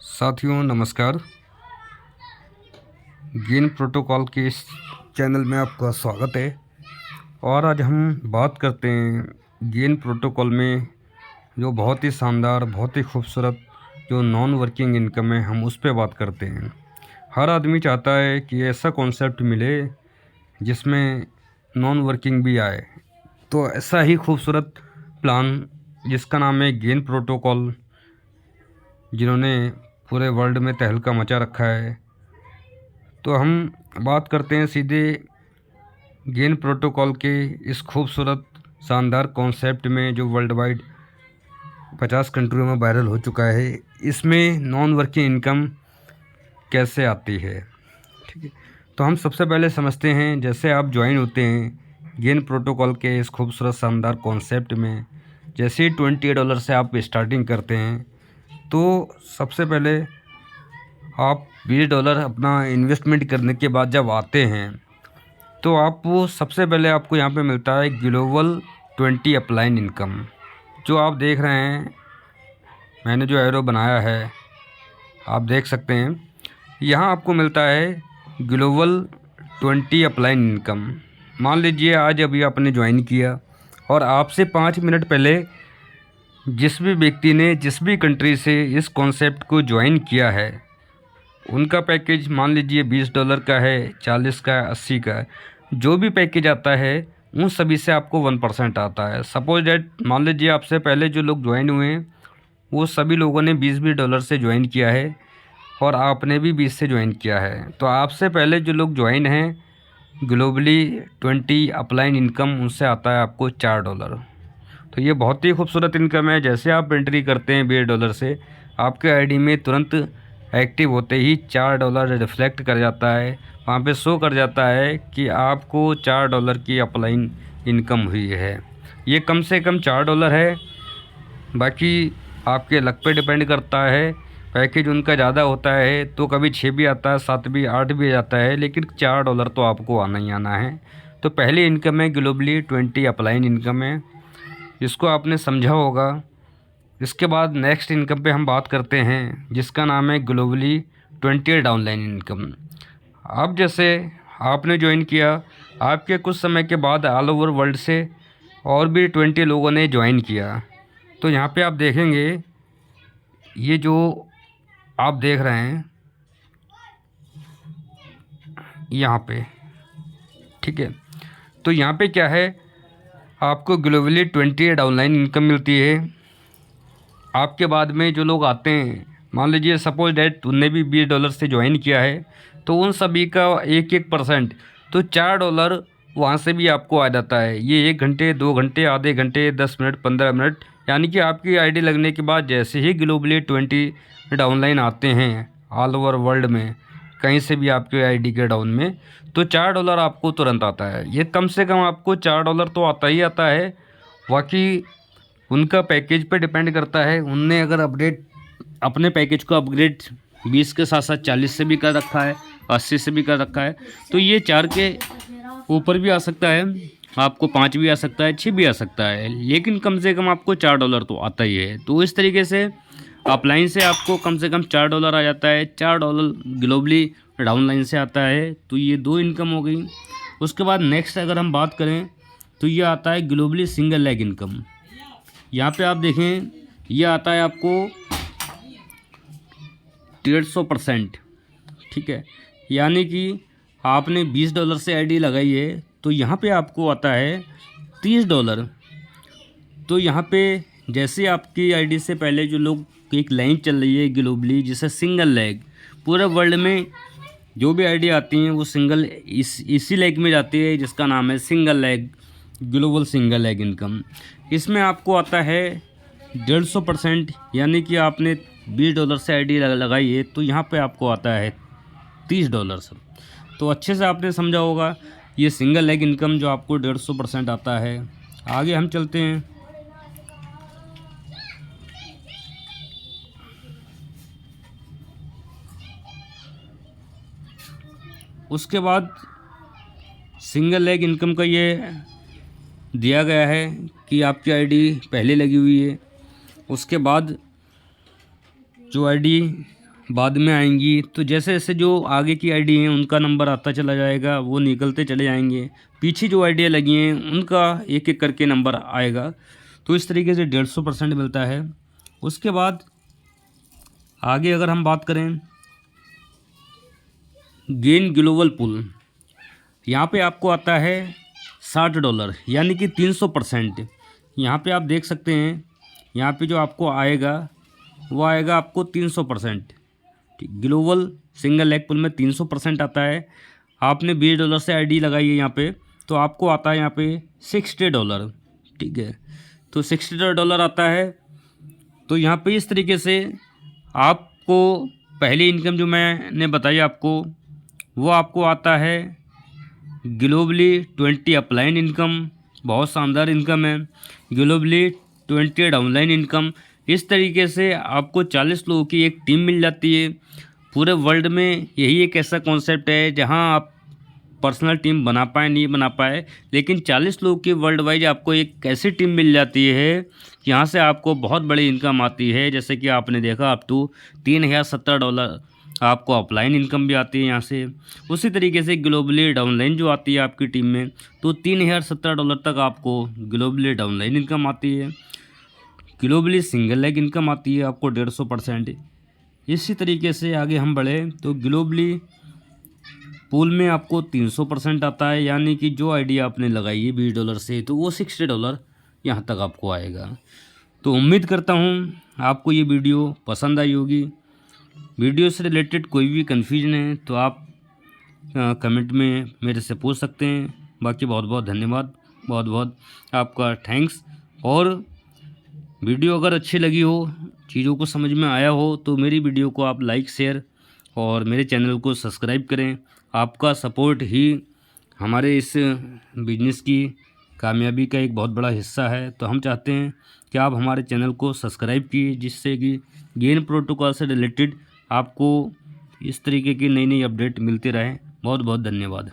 साथियों नमस्कार। Gain protocol के इस चैनल में आपका स्वागत है। और आज हम बात करते हैं गेन प्रोटोकॉल में जो बहुत ही शानदार, बहुत ही खूबसूरत जो नॉन वर्किंग इनकम है, हम उस पर बात करते हैं। हर आदमी चाहता है कि ऐसा कॉन्सेप्ट मिले जिसमें नॉन वर्किंग भी आए। तो ऐसा ही खूबसूरत प्लान जिसका नाम है गेन प्रोटोकॉल, जिन्होंने पूरे वर्ल्ड में तहलका मचा रखा है। तो हम बात करते हैं सीधे गेन प्रोटोकॉल के इस खूबसूरत शानदार कॉन्सेप्ट में जो वर्ल्ड वाइड 50 कंट्रियों में वायरल हो चुका है। इसमें नॉन वर्किंग इनकम कैसे आती है, ठीक है। तो हम सबसे पहले समझते हैं, जैसे आप ज्वाइन होते हैं गेन प्रोटोकॉल के इस खूबसूरत शानदार कॉन्सेप्ट में, जैसे ही $20 से आप स्टार्टिंग करते हैं, तो सबसे पहले आप $20 अपना इन्वेस्टमेंट करने के बाद जब आते हैं तो आपको सबसे पहले आपको यहाँ पे मिलता है ग्लोबल 20 अपलाइन इनकम। जो आप देख रहे हैं, मैंने जो एरो बनाया है आप देख सकते हैं, यहाँ आपको मिलता है ग्लोबल 20 अपलाइन इनकम। मान लीजिए आज अभी आपने ज्वाइन किया और आपसे 5 मिनट पहले जिस भी व्यक्ति ने जिस भी कंट्री से इस कॉन्सेप्ट को ज्वाइन किया है, उनका पैकेज मान लीजिए $20 का है, 40 का है, 80 का है। जो भी पैकेज आता है उन सभी से आपको 1% आता है। सपोज डैट मान लीजिए आपसे पहले जो लोग ज्वाइन हुए हैं वो सभी लोगों ने $20 से ज्वाइन किया है और आपने भी 20 से ज्वाइन किया है। तो आपसे पहले जो लोग ज्वाइन हैं ग्लोबली 20 अपलाइन इनकम, उनसे आता है आपको $4। तो ये बहुत ही खूबसूरत इनकम है। जैसे आप एंट्री करते हैं $20 से, आपके आईडी में तुरंत एक्टिव होते ही $4 रिफ्लेक्ट कर जाता है। वहाँ पे शो कर जाता है कि आपको $4 की अपलाइन इनकम हुई है। ये कम से कम $4 है, बाकी आपके लक पे डिपेंड करता है। पैकेज उनका ज़्यादा होता है तो कभी 6 भी आता है, 7 भी, 8 भी आता है, लेकिन $4 तो आपको आना ही आना है। तो पहली इनकम है ग्लोबली 20 अपलाइन इनकम है, इसको आपने समझा होगा। इसके बाद नेक्स्ट इनकम पे हम बात करते हैं जिसका नाम है ग्लोबली 20 डाउनलाइन इनकम। अब जैसे आपने ज्वाइन किया, आपके कुछ समय के बाद ऑल ओवर वर्ल्ड से और भी 20 लोगों ने ज्वाइन किया। तो यहाँ पे आप देखेंगे, ये जो आप देख रहे हैं यहाँ पे, ठीक है। तो यहाँ पे क्या है, आपको ग्लोबली 20 डाउनलाइन इनकम मिलती है। आपके बाद में जो लोग आते हैं, मान लीजिए सपोज डैट उनने भी $20 से ज्वाइन किया है, तो उन सभी का 1% तो $4 वहाँ से भी आपको आ जाता है। ये 1 घंटे, 2 घंटे, आधे घंटे, 10 मिनट, 15 मिनट, यानी कि आपकी आईडी लगने के बाद जैसे ही ग्लोबली 20 डाउनलाइन आते हैं ऑल ओवर वर्ल्ड में, कहीं से भी आपके आईडी के डाउन में, तो $4 आपको तुरंत आता है। ये कम से कम आपको $4 तो आता ही आता है। बाकी उनका पैकेज पे डिपेंड करता है। उनने अगर अपडेट अपने पैकेज को अपग्रेड 20 के साथ साथ 40 से भी कर रखा है, 80 से भी कर रखा है, तो ये 4 के ऊपर भी आ सकता है, आपको 5 भी आ सकता है, 6 भी आ सकता है, लेकिन कम से कम आपको $4 तो आता ही है। तो इस तरीके से अपलाइन से आपको कम से कम $4 आ जाता है, $4 ग्लोबली डाउनलाइन से आता है। तो ये 2 इनकम हो गई। उसके बाद नेक्स्ट अगर हम बात करें तो ये आता है ग्लोबली सिंगल लेग इनकम। यहाँ पे आप देखें, ये आता है आपको 150%, ठीक है। यानी कि आपने $20 से आईडी लगाई है तो यहाँ पे आपको आता है $30। तो यहाँ पे जैसे आपकी आईडी से पहले जो लोग, एक लाइन चल रही है ग्लोबली जिसे सिंगल लेग, पूरे वर्ल्ड में जो भी आईडी आती हैं वो सिंगल इसी लेग में जाती है जिसका नाम है single leg, global single leg income. इसमें आपको आता है 150%, यानी कि आपने $20 से आईडी लगाई है तो यहाँ पे आपको आता है $30। तो अच्छे से आपने समझा होगा ये सिंगल लेग इनकम जो आपको 150% आता है। आगे हम चलते हैं। उसके बाद सिंगल लेग इनकम का ये दिया गया है कि आपकी आईडी पहले लगी हुई है, उसके बाद जो आईडी बाद में आएंगी, तो जैसे जैसे जो आगे की आईडी हैं उनका नंबर आता चला जाएगा, वो निकलते चले जाएंगे। पीछे जो आईडियाँ लगी हैं उनका एक एक करके नंबर आएगा। तो इस तरीके से 150% मिलता है। उसके बाद आगे अगर हम बात करें गेन ग्लोबल पूल, यहाँ पे आपको आता है $60 यानी कि 300%। यहाँ पे आप देख सकते हैं, यहाँ पे जो आपको आएगा वो आएगा आपको 300%। ठीक, ग्लोबल सिंगल लेग पुल में 300% आता है। आपने $20 से आईडी लगाई है यहाँ पे, तो आपको आता है यहाँ पे $60। ठीक है, तो $60 आता है। तो यहाँ पे इस तरीके से आपको पहली इनकम जो मैंने बताई आपको, वो आपको आता है ग्लोबली 20 अपलाइन इनकम, बहुत शानदार इनकम है। Globally 20 downline income. इस तरीके से आपको 40 लोगों की एक टीम मिल जाती है। पूरे वर्ल्ड में यही एक ऐसा कॉन्सेप्ट है जहां आप पर्सनल टीम बना पाए नहीं बना पाए, लेकिन 40 लोगों की वर्ल्ड वाइज आपको एक ऐसी टीम मिल जाती है यहाँ से आपको बहुत बड़ी इनकम आती है। जैसे कि आपने देखा अप टू $3070 आपको अपलाइन इनकम भी आती है यहाँ से। उसी तरीके से ग्लोबली डाउनलाइन जो आती है आपकी टीम में, तो $3070 तक आपको ग्लोबली डाउनलाइन इनकम आती है। ग्लोबली सिंगल लेग इनकम आती है आपको 150%। इसी तरीके से आगे हम बढ़े तो ग्लोबली पूल में आपको 300% आता है, यानी कि जो आइडिया आपने लगाई है $20 से, तो वो $60 यहाँ तक आपको आएगा। तो उम्मीद करता हूँ आपको ये वीडियो पसंद आई होगी। वीडियो से रिलेटेड कोई भी कन्फ्यूजन है तो आप कमेंट में मेरे से पूछ सकते हैं। बाकी बहुत बहुत धन्यवाद, बहुत बहुत आपका थैंक्स। और वीडियो अगर अच्छी लगी हो, चीज़ों को समझ में आया हो, तो मेरी वीडियो को आप लाइक शेयर और मेरे चैनल को सब्सक्राइब करें। आपका सपोर्ट ही हमारे इस बिजनेस की कामयाबी का एक बहुत बड़ा हिस्सा है। तो हम चाहते हैं कि आप हमारे चैनल को सब्सक्राइब कीजिए, जिससे कि गेन प्रोटोकॉल से रिलेटेड आपको इस तरीके की नई नई अपडेट मिलती रहे। बहुत बहुत धन्यवाद।